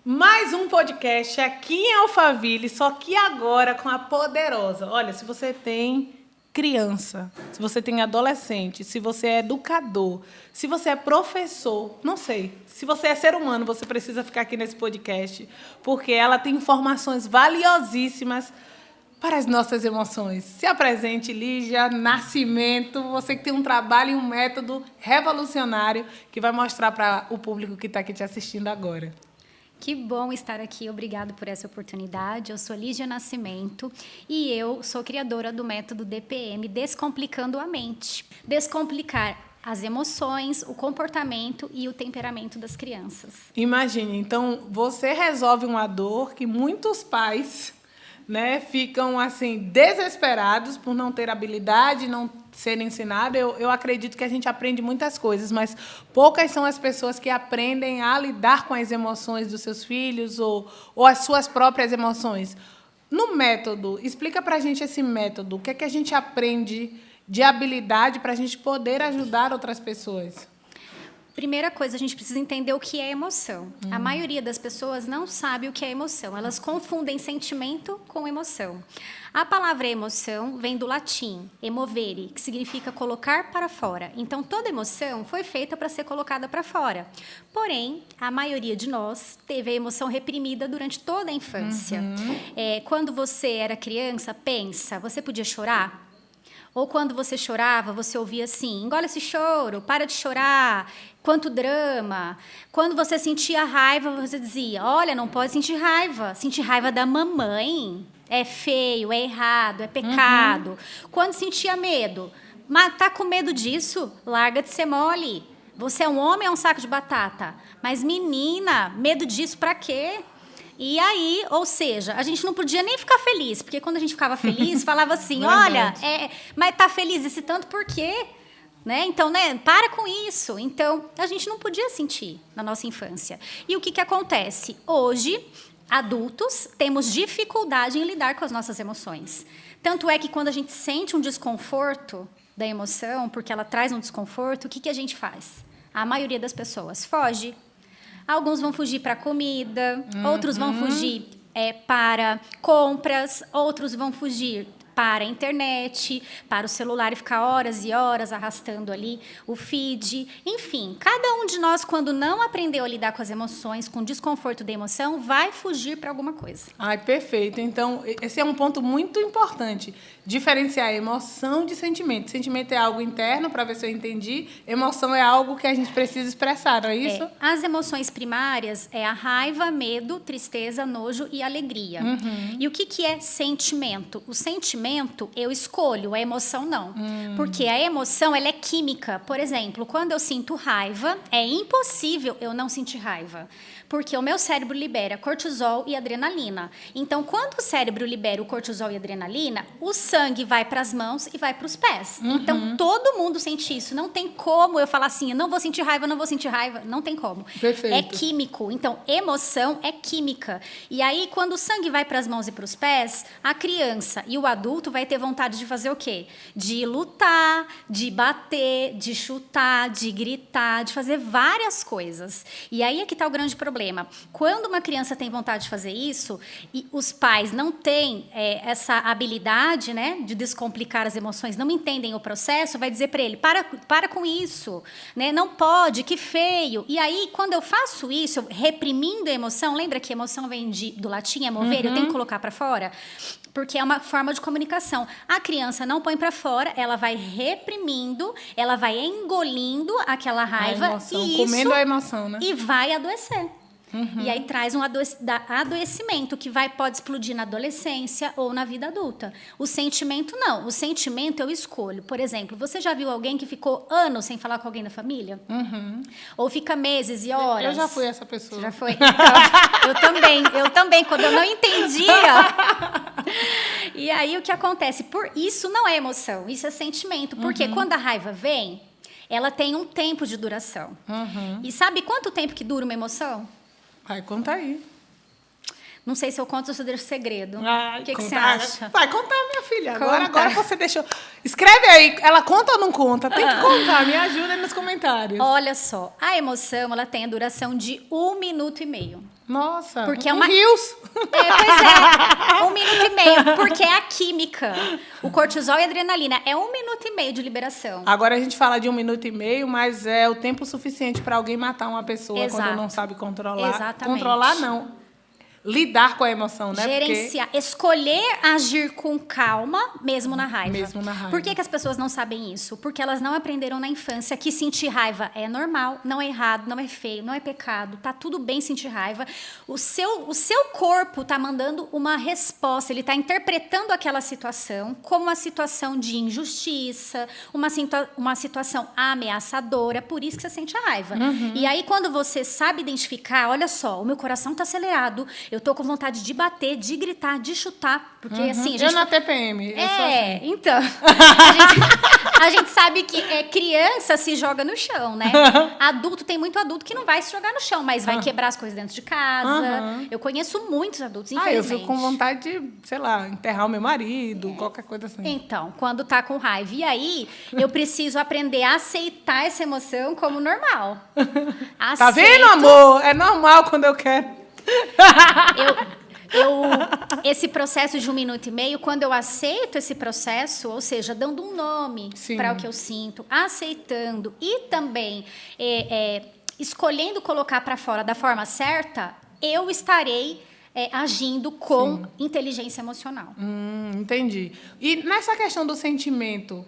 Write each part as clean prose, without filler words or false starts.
Mais um podcast aqui em Alphaville, só que agora com a poderosa. Olha, se você tem criança, se você tem adolescente, se você é educador, se você é professor, não sei. Se você é ser humano, você precisa ficar aqui nesse podcast, porque ela tem informações valiosíssimas para as nossas emoções. Se apresente, Lígia Nascimento, você que tem um trabalho e um método revolucionário que vai mostrar para o público que está aqui te assistindo agora. Que bom estar aqui, obrigado por essa oportunidade. Eu sou Lígia Nascimento e eu sou criadora do método DPM, Descomplicando a Mente. Descomplicar as emoções, o comportamento e o temperamento das crianças. Imagine, então, você resolve uma dor que muitos pais, né, ficam assim desesperados por não ter habilidade, não ser ensinado. Eu acredito que a gente aprende muitas coisas, mas poucas são as pessoas que aprendem a lidar com as emoções dos seus filhos ou as suas próprias emoções. No método, explica para a gente esse método. O que é que a gente aprende de habilidade para a gente poder ajudar outras pessoas? Primeira coisa, a gente precisa entender o que é emoção. A maioria das pessoas não sabe o que é emoção. Elas confundem sentimento com emoção. A palavra emoção vem do latim, emovere, que significa colocar para fora. Então, toda emoção foi feita para ser colocada para fora. Porém, a maioria de nós teve a emoção reprimida durante toda a infância. Quando você era criança, pensa, você podia chorar? Ou quando você chorava, você ouvia assim, engole esse choro, para de chorar, quanto drama. Quando você sentia raiva, você dizia, olha, não pode sentir raiva da mamãe é feio, é errado, é pecado. Quando sentia medo, mas tá com medo disso? Larga de ser mole. Você é um homem ou é um saco de batata? Mas menina, medo disso pra quê? E aí, ou seja, a gente não podia nem ficar feliz, porque quando a gente ficava feliz, falava assim, olha, mas tá feliz esse tanto por quê? Né? Então, para com isso. Então, a gente não podia sentir na nossa infância. E o que acontece? Hoje, adultos, temos dificuldade em lidar com as nossas emoções. Tanto é que quando a gente sente um desconforto da emoção, porque ela traz um desconforto, o que a gente faz? A maioria das pessoas foge. Alguns vão fugir para comida, outros vão fugir para compras, outros vão fugir para a internet, para o celular e ficar horas e horas arrastando ali o feed. Enfim, cada um de nós, quando não aprendeu a lidar com as emoções, com o desconforto da emoção, vai fugir para alguma coisa. Ai, perfeito. Então, esse é um ponto muito importante. Diferenciar emoção de sentimento. Sentimento é algo interno, para ver se eu entendi. Emoção é algo que a gente precisa expressar, não é isso? As emoções primárias é a raiva, medo, tristeza, nojo e alegria. E o que é sentimento? O sentimento eu escolho, a emoção não. Porque a emoção ela é química. Por exemplo, quando eu sinto raiva, é impossível eu não sentir raiva. Porque o meu cérebro libera cortisol e adrenalina. Então, quando o cérebro libera o cortisol e a adrenalina, o sangue vai para as mãos e vai para os pés. Então, todo mundo sente isso. Não tem como eu falar assim, eu não vou sentir raiva, não vou sentir raiva. Não tem como. Perfeito. É químico. Então, emoção é química. E aí, quando o sangue vai para as mãos e para os pés, a criança e o adulto vai ter vontade de fazer o quê? De lutar, de bater, de chutar, de gritar, de fazer várias coisas. E aí é que está o grande problema. Quando uma criança tem vontade de fazer isso e os pais não têm essa habilidade, né, de descomplicar as emoções, não entendem o processo, vai dizer para ele, para com isso, né, não pode, que feio. E aí, quando eu faço isso, reprimindo a emoção, lembra que a emoção vem do latim, é mover, eu tenho que colocar para fora? Porque é uma forma de comunicação. A criança não põe para fora, ela vai reprimindo, ela vai engolindo aquela raiva. A emoção, comendo a emoção, né? E vai adoecer. E aí traz um adoecimento que pode explodir na adolescência ou na vida adulta. O sentimento, não. O sentimento eu escolho. Por exemplo, você já viu alguém que ficou anos sem falar com alguém da família? Ou fica meses e horas? Eu já fui essa pessoa. Você já foi? Então, eu também, quando eu não entendia. E aí o que acontece? Isso não é emoção, isso é sentimento. Porque quando a raiva vem, ela tem um tempo de duração. E sabe quanto tempo que dura uma emoção? Vai, conta aí. Não sei se eu conto ou se eu deixo segredo. Ai, O que você conta. acha? Vai contar, minha filha. Conta. Agora você deixou. Escreve aí, ela conta ou não conta? Tem que contar, me ajuda aí nos comentários. Olha só, a emoção ela tem a duração de 1 minuto e meio. Nossa, Porque é um uma- rios. Pois é, 1 minuto e meio, porque é a química. O cortisol e a adrenalina é 1 minuto e meio de liberação. Agora a gente fala de 1 minuto e meio, mas é o tempo suficiente para alguém matar uma pessoa Exato. quando não sabe controlar. Exatamente. Controlar não. Lidar com a emoção, né? Gerenciar, escolher agir com calma, mesmo na raiva. Mesmo na raiva. Por que as pessoas não sabem isso? Porque elas não aprenderam na infância que sentir raiva é normal, não é errado, não é feio, não é pecado, tá tudo bem sentir raiva. O seu corpo tá mandando uma resposta, ele tá interpretando aquela situação como uma situação de injustiça, uma situação ameaçadora, por isso que você sente a raiva. E aí, quando você sabe identificar, olha só, o meu coração tá acelerado, eu tô com vontade de bater, de gritar, de chutar, porque assim, a gente Eu na TPM. Eu sou assim. então. A gente sabe que criança se joga no chão, né? Adulto, tem muito adulto que não vai se jogar no chão, mas vai quebrar as coisas dentro de casa. Eu conheço muitos adultos, Eu infelizmente. fico com vontade de, sei lá, enterrar o meu marido, qualquer coisa assim. Então, quando tá com raiva. E aí, eu preciso aprender a aceitar essa emoção como normal. Tá vendo, amor? É normal quando eu quero. Esse processo de 1 minuto e meio, quando eu aceito esse processo, ou seja, dando um nome Sim. para o que eu sinto, aceitando e também escolhendo colocar para fora da forma certa, eu estarei agindo com inteligência emocional. Entendi. E nessa questão do sentimento,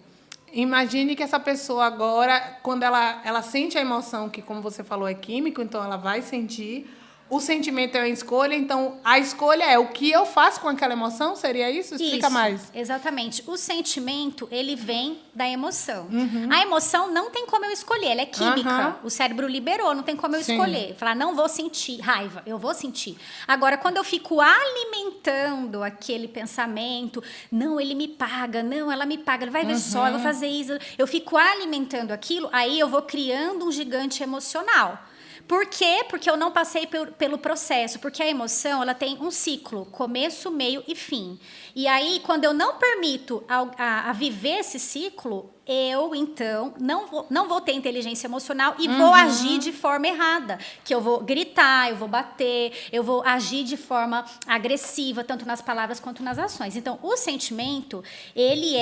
imagine que essa pessoa agora, quando ela sente a emoção, que como você falou é químico, então ela vai sentir. O sentimento é uma escolha, então a escolha é o que eu faço com aquela emoção? Seria isso? Explica mais. Exatamente. O sentimento, ele vem da emoção. A emoção não tem como eu escolher, ela é química. O cérebro liberou, não tem como eu escolher. Falar, não vou sentir raiva, eu vou sentir. Agora, quando eu fico alimentando aquele pensamento, não, ele me paga, não, ela me paga, ele vai ver só, eu vou fazer isso. Eu fico alimentando aquilo, aí eu vou criando um gigante emocional. Por quê? Porque eu não passei pelo processo. Porque a emoção, ela tem um ciclo, começo, meio e fim. E aí, quando eu não permito a viver esse ciclo, eu, então, não vou ter inteligência emocional e vou agir de forma errada. Que eu vou gritar, eu vou bater, eu vou agir de forma agressiva, tanto nas palavras quanto nas ações. Então, o sentimento, ele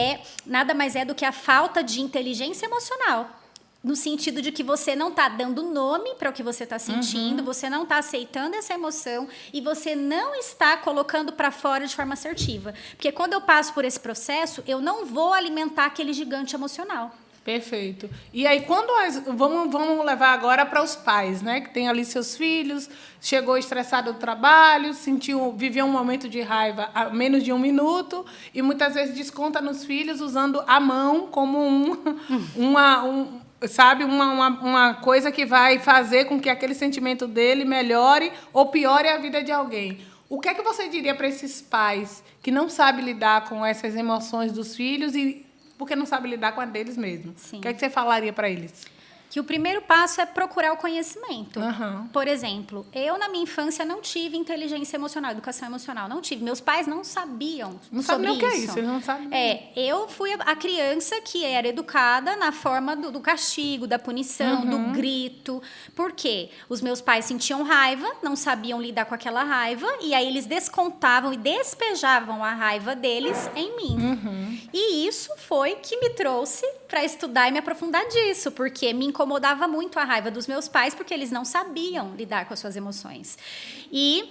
nada mais é do que a falta de inteligência emocional. No sentido de que você não está dando nome para o que você está sentindo, você não está aceitando essa emoção e você não está colocando para fora de forma assertiva. Porque quando eu passo por esse processo, eu não vou alimentar aquele gigante emocional. Perfeito. E aí, vamos levar agora para os pais, né? Que tem ali seus filhos, chegou estressado do trabalho, viveu um momento de raiva há menos de 1 minuto e muitas vezes desconta nos filhos usando a mão como uma coisa que vai fazer com que aquele sentimento dele melhore ou piore a vida de alguém. O que é que você diria para esses pais que não sabem lidar com essas emoções dos filhos e porque não sabem lidar com a deles mesmos? Sim. O que é que você falaria para eles? Que o primeiro passo é procurar o conhecimento. Por exemplo, eu na minha infância não tive inteligência emocional, educação emocional, não tive. Meus pais não sabiam Não sobre sabe nem o que é isso. isso, eles não sabem. Eu fui a criança que era educada na forma do castigo, da punição, do grito. Por quê? Os meus pais sentiam raiva, não sabiam lidar com aquela raiva, e aí eles descontavam e despejavam a raiva deles em mim. E isso foi que me trouxe para estudar e me aprofundar disso, porque me incomodava muito a raiva dos meus pais, porque eles não sabiam lidar com as suas emoções. E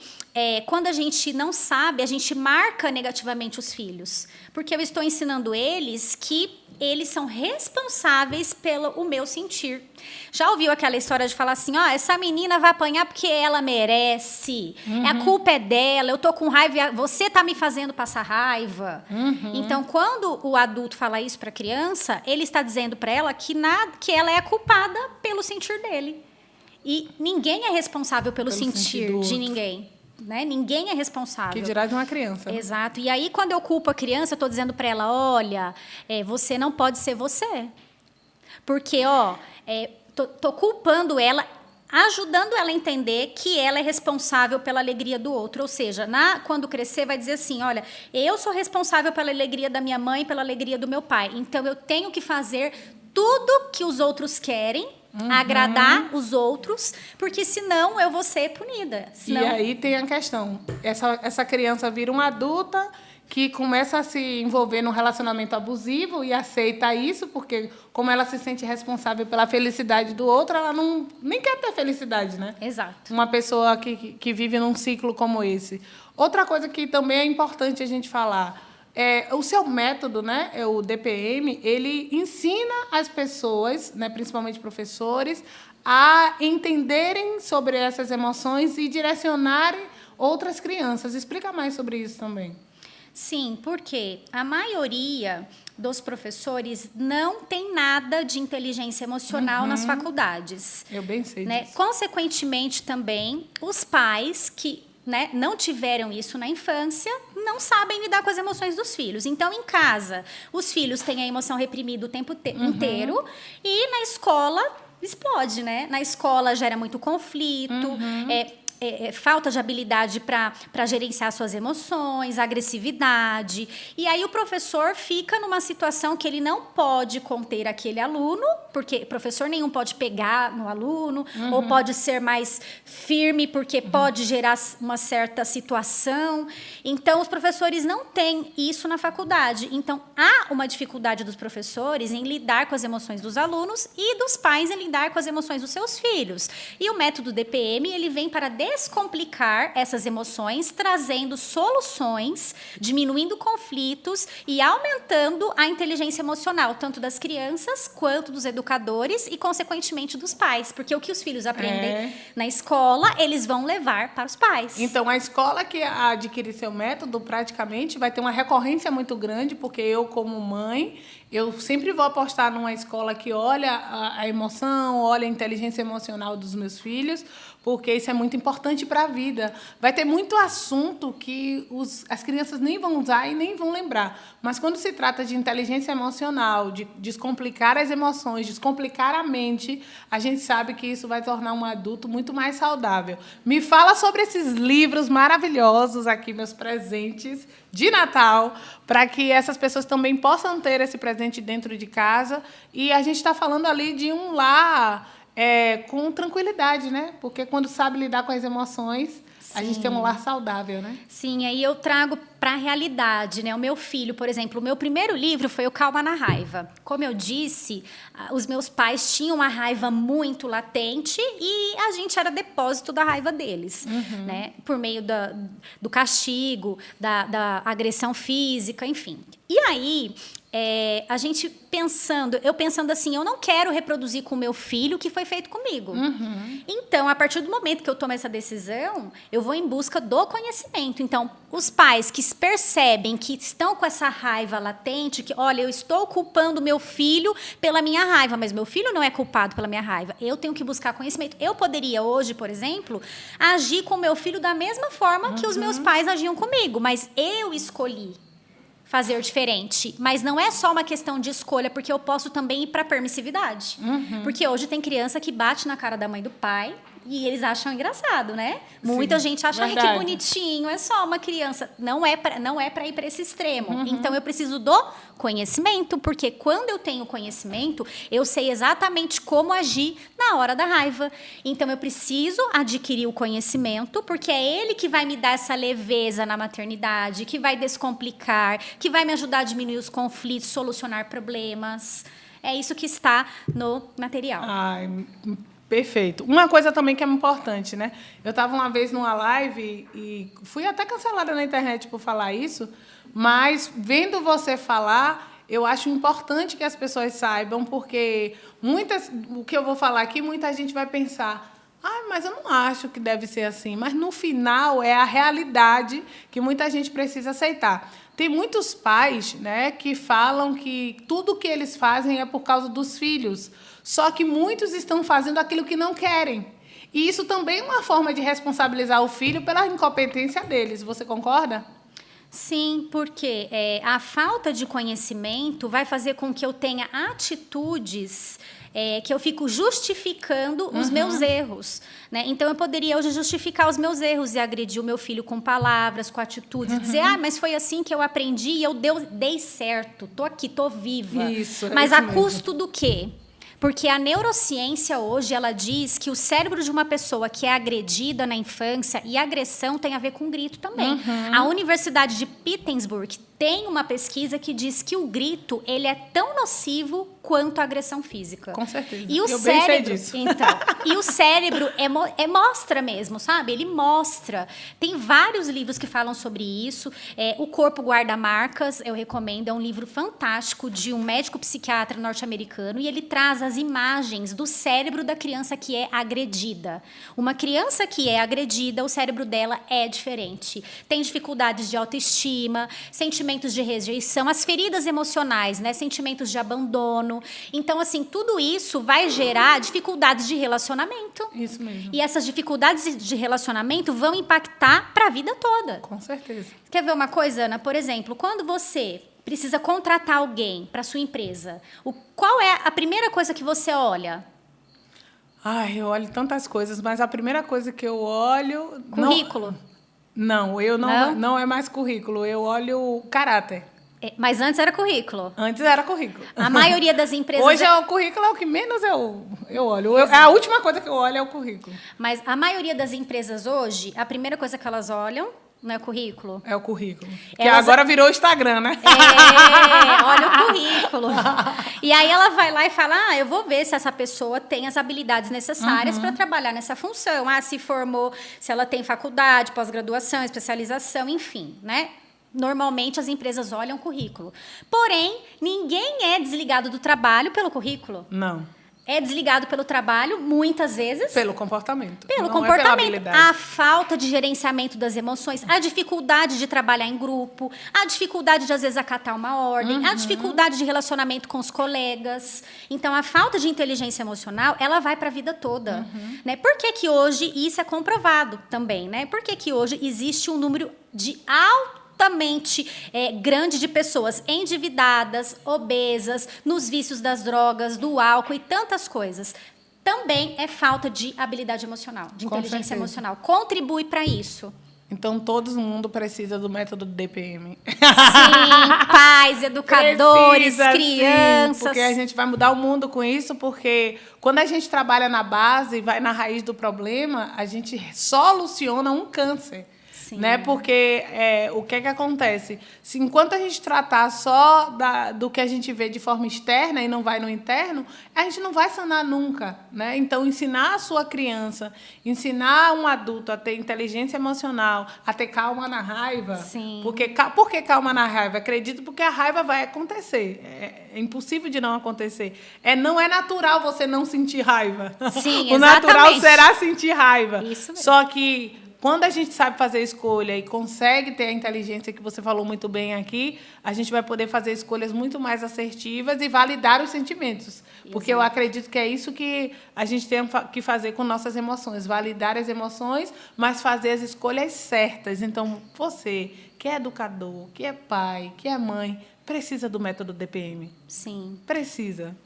quando a gente não sabe, a gente marca negativamente os filhos, porque eu estou ensinando eles que eles são responsáveis pelo meu sentir. Já ouviu aquela história de falar assim, essa menina vai apanhar porque ela merece, a culpa é dela, eu tô com raiva, você tá me fazendo passar raiva. Então, quando o adulto fala isso para a criança, ele está dizendo para ela que ela é a culpada pelo sentir dele. E ninguém é responsável pelo sentir de ninguém. Né? Ninguém é responsável. Que dirá de uma criança. Né? Exato. E aí, quando eu culpo a criança, eu estou dizendo para ela, olha, você não pode ser você. Porque, tô culpando ela ajudando ela a entender que ela é responsável pela alegria do outro. Ou seja, quando crescer, vai dizer assim, olha, eu sou responsável pela alegria da minha mãe, pela alegria do meu pai. Então, eu tenho que fazer tudo que os outros querem, agradar os outros, porque senão eu vou ser punida. Senão... E aí tem a questão, essa criança vira uma adulta que começa a se envolver num relacionamento abusivo e aceita isso, porque como ela se sente responsável pela felicidade do outro, ela nem quer ter felicidade, né? Exato. Uma pessoa que vive num ciclo como esse. Outra coisa que também é importante a gente falar, o seu método, né, o DPM, ele ensina as pessoas, né, principalmente professores, a entenderem sobre essas emoções e direcionarem outras crianças. Explica mais sobre isso também. Sim, porque a maioria dos professores não tem nada de inteligência emocional nas faculdades. Eu bem sei disso. Consequentemente, também, os pais que não tiveram isso na infância não sabem lidar com as emoções dos filhos. Então, em casa, os filhos têm a emoção reprimida o tempo inteiro e na escola explode, né? Na escola gera muito conflito, falta de habilidade para gerenciar suas emoções, agressividade. E aí o professor fica numa situação que ele não pode conter aquele aluno, porque professor nenhum pode pegar no aluno, ou pode ser mais firme, porque pode gerar uma certa situação. Então, os professores não têm isso na faculdade. Então, há uma dificuldade dos professores em lidar com as emoções dos alunos e dos pais em lidar com as emoções dos seus filhos. E o método DPM, ele vem para descomplicar essas emoções, trazendo soluções, diminuindo conflitos e aumentando a inteligência emocional, tanto das crianças quanto dos educadores e, consequentemente, dos pais. Porque o que os filhos aprendem na escola, eles vão levar para os pais. Então, a escola que adquirir seu método, praticamente, vai ter uma recorrência muito grande, porque eu, como mãe, eu sempre vou apostar numa escola que olha a emoção, olha a inteligência emocional dos meus filhos, porque isso é muito importante para a vida. Vai ter muito assunto que as crianças nem vão usar e nem vão lembrar. Mas quando se trata de inteligência emocional, de descomplicar as emoções, descomplicar a mente, a gente sabe que isso vai tornar um adulto muito mais saudável. Me fala sobre esses livros maravilhosos aqui, meus presentes de Natal, para que essas pessoas também possam ter esse presente dentro de casa. E a gente está falando ali de um lar com tranquilidade, né? Porque quando sabe lidar com as emoções, a gente tem um lar saudável, né? Sim, aí eu trago para a realidade, né? O meu filho, por exemplo, o meu primeiro livro foi o Calma na Raiva. Como eu disse, os meus pais tinham uma raiva muito latente e a gente era depósito da raiva deles, né? Por meio do castigo, da agressão física, enfim. E aí, eu pensando assim, eu não quero reproduzir com o meu filho o que foi feito comigo. Então, a partir do momento que eu tomo essa decisão, eu vou em busca do conhecimento. Então, os pais que percebem que estão com essa raiva latente, que, olha, eu estou culpando meu filho pela minha raiva, mas meu filho não é culpado pela minha raiva. Eu tenho que buscar conhecimento. Eu poderia hoje, por exemplo, agir com meu filho da mesma forma que os meus pais agiam comigo, mas eu escolhi fazer diferente. Mas não é só uma questão de escolha, porque eu posso também ir para permissividade. Porque hoje tem criança que bate na cara da mãe e do pai e eles acham engraçado, né? Muita gente acha, ai, que bonitinho, é só uma criança. Não é para ir para esse extremo. Então, eu preciso do conhecimento, porque quando eu tenho conhecimento, eu sei exatamente como agir na hora da raiva. Então, eu preciso adquirir o conhecimento, porque é ele que vai me dar essa leveza na maternidade, que vai descomplicar, que vai me ajudar a diminuir os conflitos, solucionar problemas. É isso que está no material. Ai, perfeito. Uma coisa também que é importante, né? Eu estava uma vez numa live e fui até cancelada na internet por falar isso, mas vendo você falar, eu acho importante que as pessoas saibam, porque o que eu vou falar aqui, muita gente vai pensar, mas eu não acho que deve ser assim. Mas, no final, é a realidade que muita gente precisa aceitar. Tem muitos pais, né, que falam que tudo que eles fazem é por causa dos filhos. Só que muitos estão fazendo aquilo que não querem. E isso também é uma forma de responsabilizar o filho pela incompetência deles. Você concorda? Sim, porque a falta de conhecimento vai fazer com que eu tenha atitudes que eu fico justificando os meus erros, né? Então, eu poderia hoje justificar os meus erros e agredir o meu filho com palavras, com atitudes, e dizer, mas foi assim que eu aprendi e eu dei certo, tô aqui, tô viva. Isso, mas isso a custo do quê? Porque a neurociência hoje, ela diz que o cérebro de uma pessoa que é agredida na infância, e agressão tem a ver com grito também. A Universidade de Pittsburgh tem uma pesquisa que diz que o grito, ele é tão nocivo quanto a agressão física. Com certeza. E o Eu cérebro, bem sei disso. então, e o cérebro mostra mesmo, sabe? Ele mostra. Tem vários livros que falam sobre isso. O Corpo Guarda Marcas, eu recomendo, é um livro fantástico de um médico psiquiatra norte-americano, e ele traz as imagens do cérebro da criança que é agredida. Uma criança que é agredida, o cérebro dela é diferente. Tem dificuldades de autoestima, sentimentos de rejeição, as feridas emocionais, né? Sentimentos de abandono. Então, assim, tudo isso vai gerar dificuldades de relacionamento. Isso mesmo. E essas dificuldades de relacionamento vão impactar para a vida toda. Com certeza. Quer ver uma coisa, Ana? Por exemplo, quando você precisa contratar alguém para sua empresa, qual é a primeira coisa que você olha? Ai, eu olho tantas coisas, mas a primeira coisa que eu olho... Currículo? Não, não é mais currículo. Eu olho caráter. Mas antes era currículo. Antes era currículo. A maioria das empresas... Hoje o currículo é o que menos eu olho. A última coisa que eu olho é o currículo. Mas a maioria das empresas hoje, a primeira coisa que elas olham não é o currículo? É o currículo. Que agora virou o Instagram, né? Olha o currículo. E aí ela vai lá e fala, eu vou ver se essa pessoa tem as habilidades necessárias para trabalhar nessa função. Se formou, se ela tem faculdade, pós-graduação, especialização, enfim, né? Normalmente as empresas olham o currículo. Porém, ninguém é desligado do trabalho pelo currículo. Não. É desligado pelo trabalho, muitas vezes. Pelo comportamento. Pelo não comportamento. É pela habilidade. A falta de gerenciamento das emoções, a dificuldade de trabalhar em grupo, a dificuldade de, às vezes, acatar uma ordem, a dificuldade de relacionamento com os colegas. Então, a falta de inteligência emocional, ela vai para a vida toda. Né? Por que que hoje, e isso é comprovado também, né? Por que que hoje existe um número de grande de pessoas endividadas, obesas, nos vícios das drogas, do álcool e tantas coisas? Também é falta de habilidade emocional, de inteligência emocional. Contribui para isso. Então, todo mundo precisa do método DPM. Sim, pais, educadores, precisa, crianças. Sim, porque a gente vai mudar o mundo com isso, porque quando a gente trabalha na base e vai na raiz do problema, a gente soluciona um câncer. Né? Porque o que é que acontece? Se enquanto a gente tratar só do que a gente vê de forma externa e não vai no interno, a gente não vai sanar nunca. Né? Então, ensinar a sua criança, ensinar um adulto a ter inteligência emocional, a ter calma na raiva. Sim. Por que calma na raiva? Acredito porque a raiva vai acontecer. É impossível de não acontecer. Não é natural você não sentir raiva. Sim, o natural será sentir raiva. Isso mesmo. Só que quando a gente sabe fazer escolha e consegue ter a inteligência que você falou muito bem aqui, a gente vai poder fazer escolhas muito mais assertivas e validar os sentimentos. Porque eu acredito que é isso que a gente tem que fazer com nossas emoções. Validar as emoções, mas fazer as escolhas certas. Então, você, que é educador, que é pai, que é mãe, precisa do método DPM. Sim. Precisa.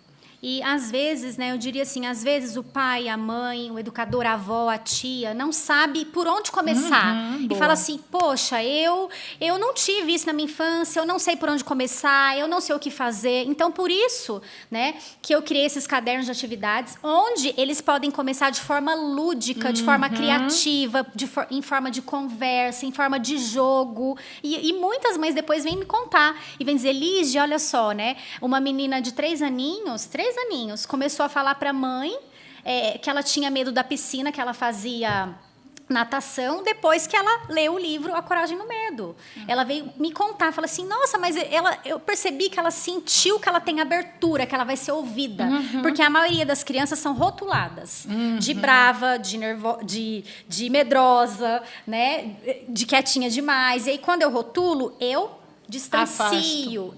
E, às vezes, né, eu diria assim, às vezes o pai, a mãe, o educador, a avó, a tia, não sabe por onde começar. E fala assim, poxa, eu não tive isso na minha infância, eu não sei por onde começar, eu não sei o que fazer. Então, por isso, né, que eu criei esses cadernos de atividades, onde eles podem começar de forma lúdica, de forma criativa, em forma de conversa, em forma de jogo. E muitas mães depois vêm me contar e vêm dizer, Lígia, olha só, né, uma menina de 3 aninhos, começou a falar para a mãe que ela tinha medo da piscina, que ela fazia natação, depois que ela leu o livro A Coragem no Medo. Ela veio me contar, falou assim, nossa, mas eu percebi que ela sentiu que ela tem abertura, que ela vai ser ouvida. Porque a maioria das crianças são rotuladas. De brava, de medrosa, né? De quietinha demais. E aí, quando eu rotulo, eu distancio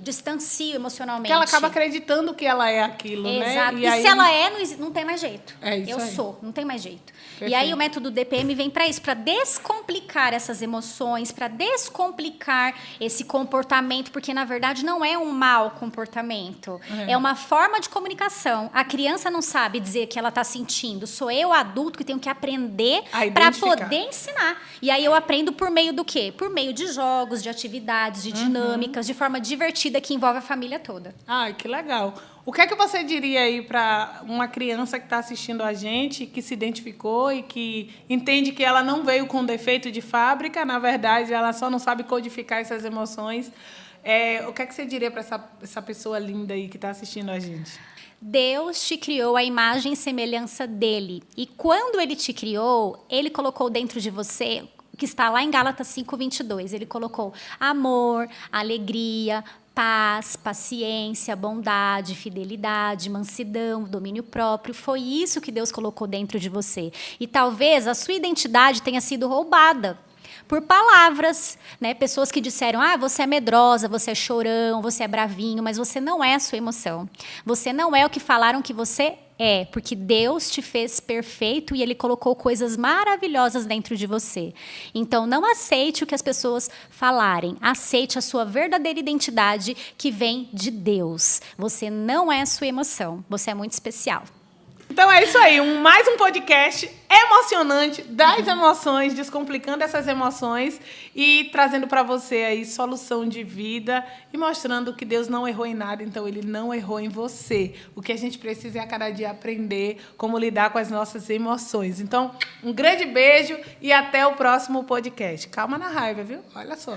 emocionalmente. Porque ela acaba acreditando que ela é aquilo, Exato. né? E aí... se ela é, não tem mais jeito. É isso Eu aí. sou, não tem mais jeito. Perfeito. E aí o método DPM vem para isso, para descomplicar essas emoções, para descomplicar esse comportamento, porque na verdade não é um mau comportamento, é uma forma de comunicação. A criança não sabe dizer o que ela está sentindo, sou eu, adulto, que tenho que aprender para poder ensinar. E aí eu aprendo por meio do quê? Por meio de jogos, de atividades, de dinâmicas, de forma divertida que envolve a família toda. Ai, que legal. O que é que você diria aí para uma criança que está assistindo a gente, que se identificou e que entende que ela não veio com defeito de fábrica, na verdade, ela só não sabe codificar essas emoções? O que é que você diria para essa pessoa linda aí que está assistindo a gente? Deus te criou a imagem e semelhança dele. E quando ele te criou, ele colocou dentro de você, que está lá em Gálatas 5:22, ele colocou amor, alegria, paz, paciência, bondade, fidelidade, mansidão, domínio próprio. Foi isso que Deus colocou dentro de você. E talvez a sua identidade tenha sido roubada por palavras, né? Pessoas que disseram, você é medrosa, você é chorão, você é bravinho, mas você não é a sua emoção. Você não é o que falaram que você é, porque Deus te fez perfeito e Ele colocou coisas maravilhosas dentro de você. Então, não aceite o que as pessoas falarem. Aceite a sua verdadeira identidade que vem de Deus. Você não é a sua emoção. Você é muito especial. Então é isso aí, mais um podcast emocionante das emoções, descomplicando essas emoções e trazendo para você aí solução de vida e mostrando que Deus não errou em nada, então Ele não errou em você. O que a gente precisa é a cada dia aprender como lidar com as nossas emoções. Então, um grande beijo e até o próximo podcast. Calma na raiva, viu? Olha só.